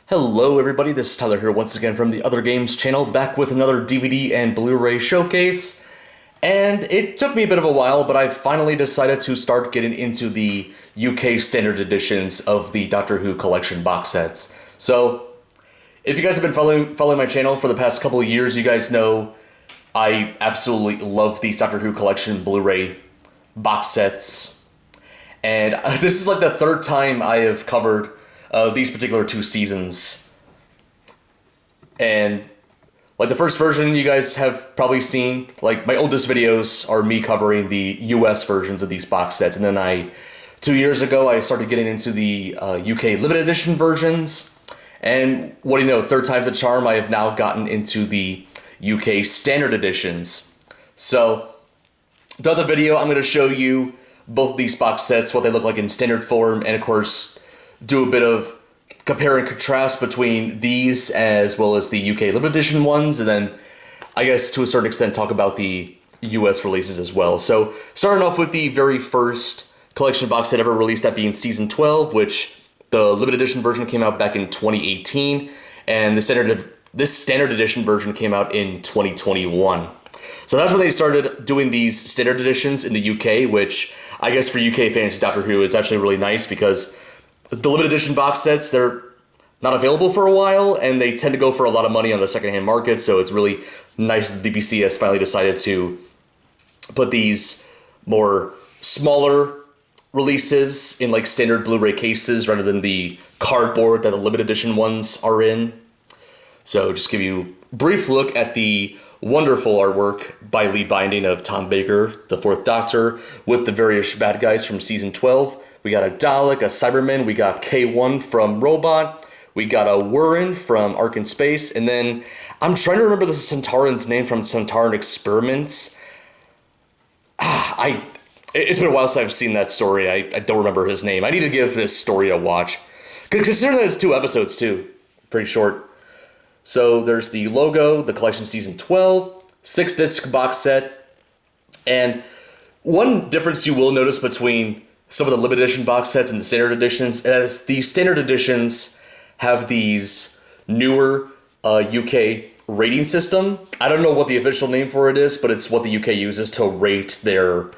Hello everybody, this is Tyler here once again from the Other Games channel, back with another DVD and Blu-ray showcase. And it took me a bit of a while, but I finally decided to start getting into the UK standard editions of the Doctor Who collection box sets. So, if you guys have been following my channel for the past couple of years, you guys know I absolutely love these Doctor Who collection Blu-ray box sets. And this is like the third time I have covered these particular two seasons. And like the first version you guys have probably seen, like my oldest videos are me covering the US versions of these box sets. And then 2 years ago, I started getting into the UK limited edition versions. And what do you know, third time's a charm, I have now gotten into the UK standard editions. So throughout the video, I'm going to show you both of these box sets, what they look like in standard form, and of course, do a bit of compare and contrast between these as well as the UK limited edition ones, and then I guess to a certain extent talk about the US releases as well. So starting off with the very first collection box set ever released, that being season 12, which the limited edition version came out back in 2018, and this standard edition version came out in 2021. So that's when they started doing these standard editions in the UK, which I guess for UK fans of Doctor Who is actually really nice because the limited edition box sets, they're not available for a while, and they tend to go for a lot of money on the secondhand market, so it's really nice that the BBC has finally decided to put these more smaller releases in like standard Blu-ray cases rather than the cardboard that the limited edition ones are in. So just give you a brief look at the wonderful artwork by Lee Binding of Tom Baker, the Fourth Doctor, with the various bad guys from season 12. We got a Dalek, a Cyberman, we got K1 from Robot, we got a Wurin from Ark in Space, and then I'm trying to remember the Centauran's name from Centauran Experiments. It's been a while since I've seen that story. I don't remember his name. I need to give this story a watch. Considering that it's 2 episodes too, pretty short. So there's the logo, the collection season 12, 6-disc box set, and one difference you will notice between some of the limited edition box sets and the standard editions is the standard editions have these newer UK rating system. I don't know what the official name for it is, but it's what the UK uses to rate their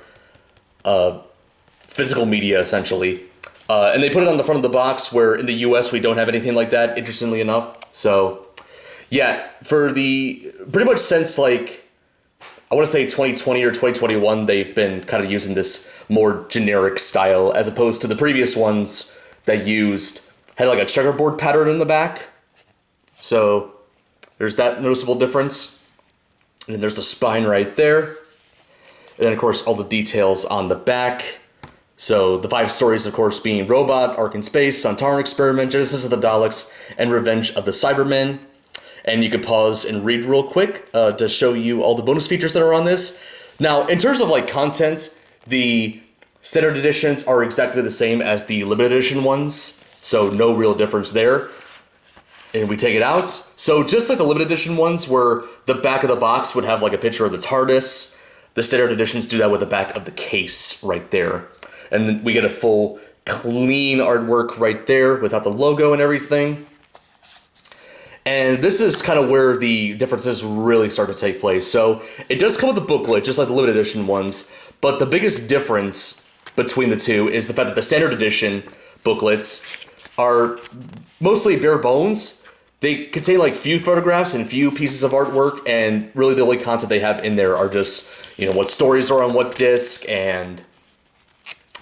physical media, essentially. And they put it on the front of the box, where in the US we don't have anything like that, interestingly enough. So yeah, for the pretty much since like I want to say 2020 or 2021, they've been kind of using this more generic style as opposed to the previous ones that had like a checkerboard pattern in the back. So there's that noticeable difference. And then there's the spine right there. And then of course all the details on the back. So the 5 stories, of course, being Robot, Ark in Space, Centauran Experiment, Genesis of the Daleks, and Revenge of the Cybermen. And you could pause and read real quick to show you all the bonus features that are on this. Now, in terms of like content, the standard editions are exactly the same as the limited edition ones, so no real difference there. And we take it out. So just like the limited edition ones, where the back of the box would have like a picture of the TARDIS, the standard editions do that with the back of the case right there. And then we get a full clean artwork right there without the logo and everything. And this is kind of where the differences really start to take place. So it does come with a booklet, just like the limited edition ones, but the biggest difference between the two is the fact that the standard edition booklets are mostly bare bones. They contain like few photographs and few pieces of artwork, and really the only content they have in there are just, you know, what stories are on what disc and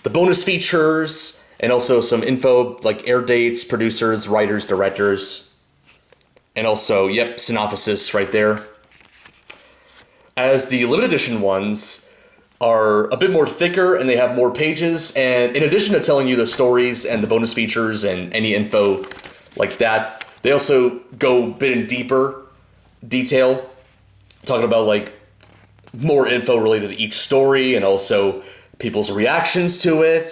the bonus features, and also some info like air dates, producers, writers, directors. And also, yep, synopsis right there. As the limited edition ones are a bit more thicker and they have more pages. And in addition to telling you the stories and the bonus features and any info like that, they also go a bit in deeper detail, talking about like more info related to each story and also people's reactions to it,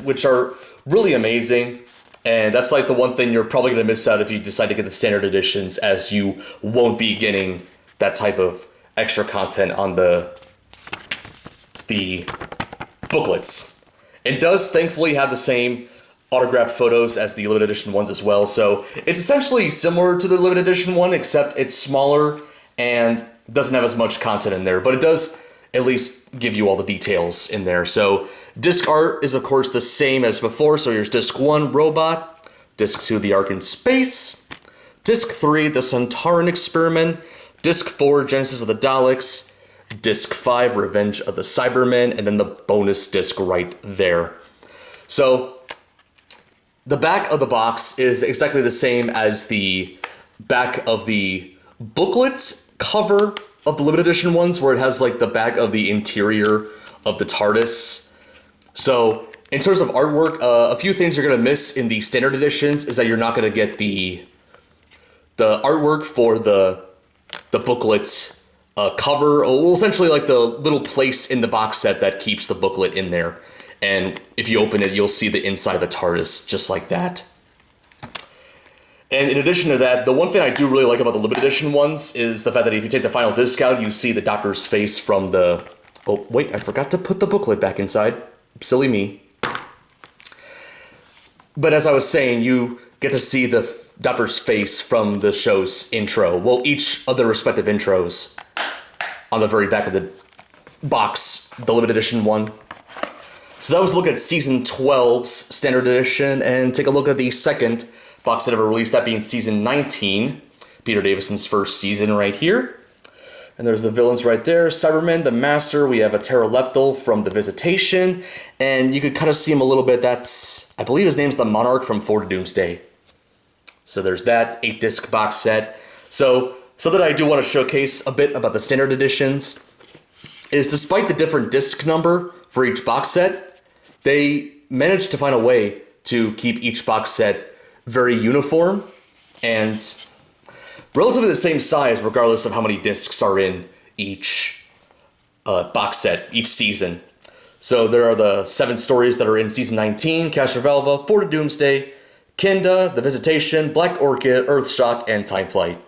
which are really amazing. And that's like the one thing you're probably going to miss out if you decide to get the standard editions, as you won't be getting that type of extra content on the booklets. It does thankfully have the same autographed photos as the limited edition ones as well. So it's essentially similar to the limited edition one, except it's smaller and doesn't have as much content in there, but it does at least give you all the details in there. So disc art is of course the same as before. So here's disc 1, Robot, disc 2, The Ark in Space, disc 3, The Centauran Experiment, disc 4, Genesis of the Daleks, disc 5, Revenge of the Cybermen, and then the bonus disc right there. So the back of the box is exactly the same as the back of the booklet cover of the limited edition ones, where it has like the back of the interior of the TARDIS. So in terms of artwork, a few things you're going to miss in the standard editions is that you're not going to get the artwork for the booklet cover, well, essentially like the little place in the box set that keeps the booklet in there. And if you open it, you'll see the inside of the TARDIS just like that. And in addition to that, the one thing I do really like about the limited edition ones is the fact that if you take the final disc out, you see the Doctor's face from the... Oh, wait, I forgot to put the booklet back inside. Silly me. But as I was saying, you get to see the Doctor's face from the show's intro. Well, each of the respective intros on the very back of the box, the limited edition one. So that was a look at Season 12's Standard Edition, and take a look at the second box set ever released, that being Season 19, Peter Davison's first season right here. And there's the villains right there, Cyberman, the Master, we have a Pteroleptal from The Visitation, and you could kind of see him a little bit, that's, I believe his name's the Monarch from Forward to Doomsday. So there's that 8-disc box set. So something I do want to showcase a bit about the Standard Editions is despite the different disc number for each box set, they managed to find a way to keep each box set very uniform and relatively the same size regardless of how many discs are in each box set, each season. So there are the 7 stories that are in Season 19, Castrovalva, Forward to Doomsday, Kinda, The Visitation, Black Orchid, Earthshock, and Time Flight.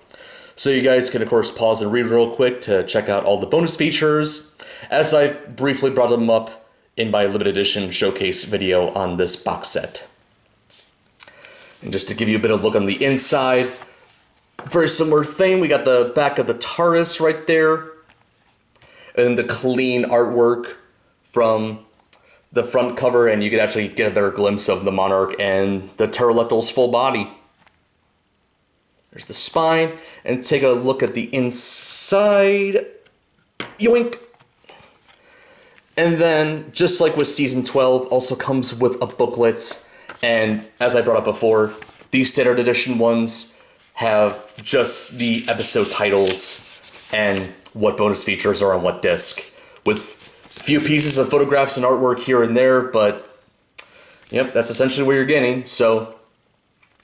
So you guys can of course pause and read real quick to check out all the bonus features, as I briefly brought them up in my limited edition showcase video on this box set. And just to give you a bit of a look on the inside, very similar thing. We got the back of the TARDIS right there, and the clean artwork from the front cover, and you can actually get a better glimpse of the Monarch and the Pteroleptal's full body. There's the spine, and take a look at the inside. Yoink! And then, just like with Season 12, also comes with a booklet. And as I brought up before, these standard edition ones have just the episode titles and what bonus features are on what disc, with a few pieces of photographs and artwork here and there, but yep, that's essentially what you're getting. So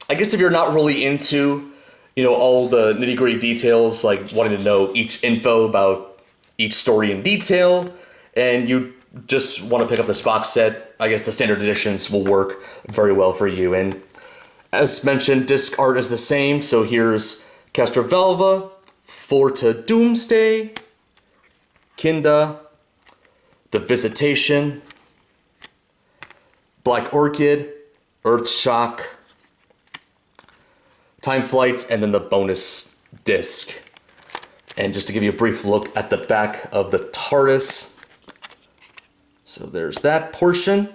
I guess if you're not really into, all the nitty-gritty details, like wanting to know each info about each story in detail, and you just want to pick up this box set, I guess the standard editions will work very well for you. And as mentioned, disc art is the same. So here's Castrovalva, Forward to Doomsday, Kinda, The Visitation, Black Orchid, Earthshock, Time Flight, and then the bonus disc. And just to give you a brief look at the back of the TARDIS. So there's that portion.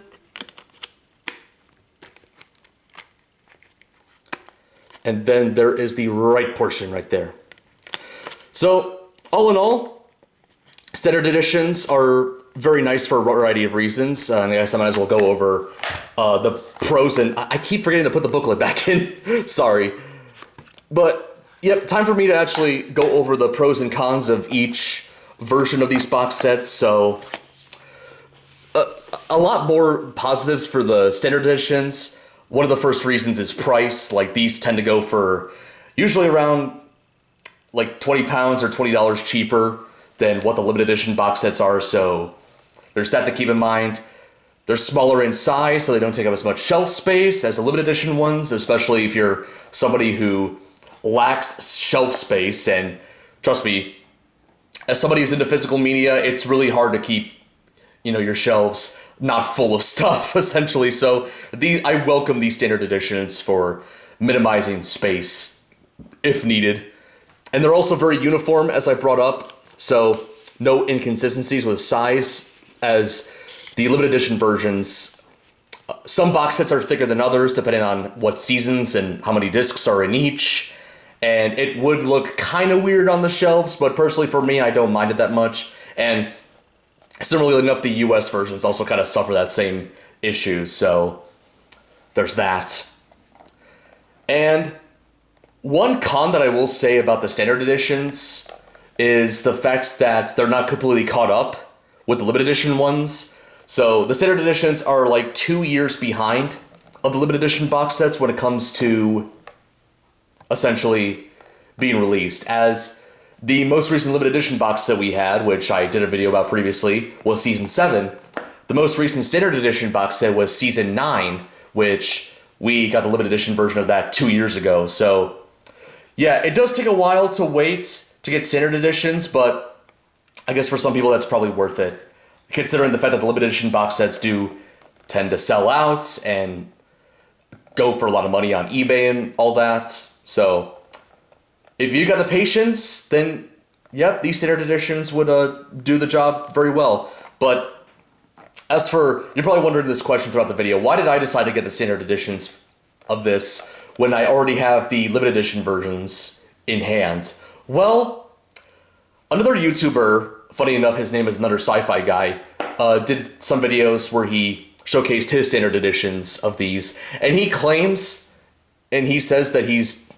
And then there is the right portion right there. So all in all, standard editions are very nice for a variety of reasons. I guess I might as well go over the pros, and I keep forgetting to put the booklet back in. Sorry. But yep, time for me to actually go over the pros and cons of each version of these box sets. So a lot more positives for the standard editions. One of the first reasons is price. Like, these tend to go for usually around like 20 pounds or $20 cheaper than what the limited edition box sets are. So there's that to keep in mind. They're smaller in size, so they don't take up as much shelf space as the limited edition ones, especially if you're somebody who lacks shelf space. And trust me, as somebody who's into physical media, it's really hard to keep, your shelves not full of stuff, essentially. So I welcome these standard editions for minimizing space if needed. And they're also very uniform, as I brought up, so no inconsistencies with size, as the limited edition versions, some box sets are thicker than others, depending on what seasons and how many discs are in each. And it would look kind of weird on the shelves, but personally for me, I don't mind it that much. And similarly enough, the US versions also kind of suffer that same issue, so there's that. And one con that I will say about the standard editions is the fact that they're not completely caught up with the limited edition ones. So the standard editions are like 2 years behind of the limited edition box sets when it comes to essentially being released, as the most recent limited edition box set we had, which I did a video about previously, was Season 7. The most recent standard edition box set was Season 9, which we got the limited edition version of that 2 years ago. So yeah, it does take a while to wait to get standard editions, but I guess for some people that's probably worth it, considering the fact that the limited edition box sets do tend to sell out and go for a lot of money on eBay and all that. So if you got the patience, then yep, these standard editions would do the job very well. But as for, you're probably wondering this question throughout the video, why did I decide to get the standard editions of this when I already have the limited edition versions in hand? Well, another YouTuber, funny enough, his name is another sci-fi guy, did some videos where he showcased his standard editions of these, and he claims, and he says that he's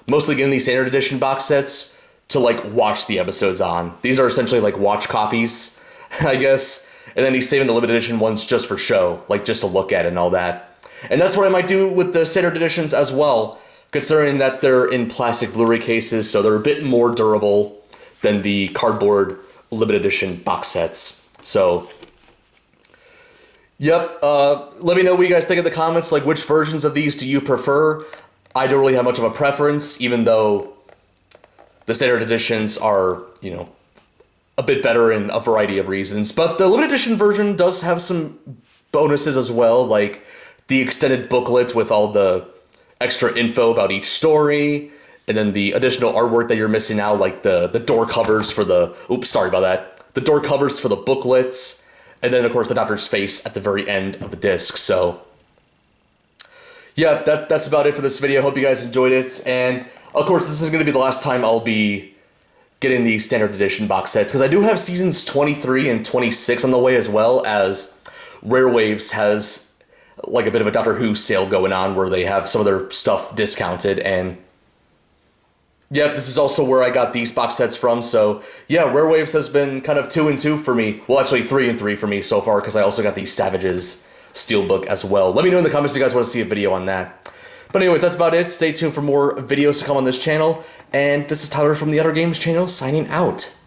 mostly getting these standard edition box sets to like watch the episodes on. These are essentially like watch copies, I guess. And then he's saving the limited edition ones just for show, like just to look at and all that. And that's what I might do with the standard editions as well, considering that they're in plastic Blu-ray cases, so they're a bit more durable than the cardboard limited edition box sets. So, yep, let me know what you guys think in the comments, like which versions of these do you prefer? I don't really have much of a preference, even though the standard editions are, you know, a bit better in a variety of reasons. But the limited edition version does have some bonuses as well, like the extended booklet with all the extra info about each story, and then the additional artwork that you're missing out, like the door covers for the, oops, sorry about that, the door covers for the booklets, and then of course the Doctor's face at the very end of the disc. So yeah, that's about it for this video. Hope you guys enjoyed it. And of course, this is going to be the last time I'll be getting the standard edition box sets, because I do have seasons 23 and 26 on the way, as well as Rare Waves has like a bit of a Doctor Who sale going on where they have some of their stuff discounted. And yep, this is also where I got these box sets from. So yeah, Rare Waves has been kind of 2 and 2 for me. Well, actually 3 and 3 for me so far, because I also got the Savages Steelbook as well. Let me know in the comments if you guys want to see a video on that. But anyways, that's about it. Stay tuned for more videos to come on this channel. And this is Tyler from the Other Games channel signing out.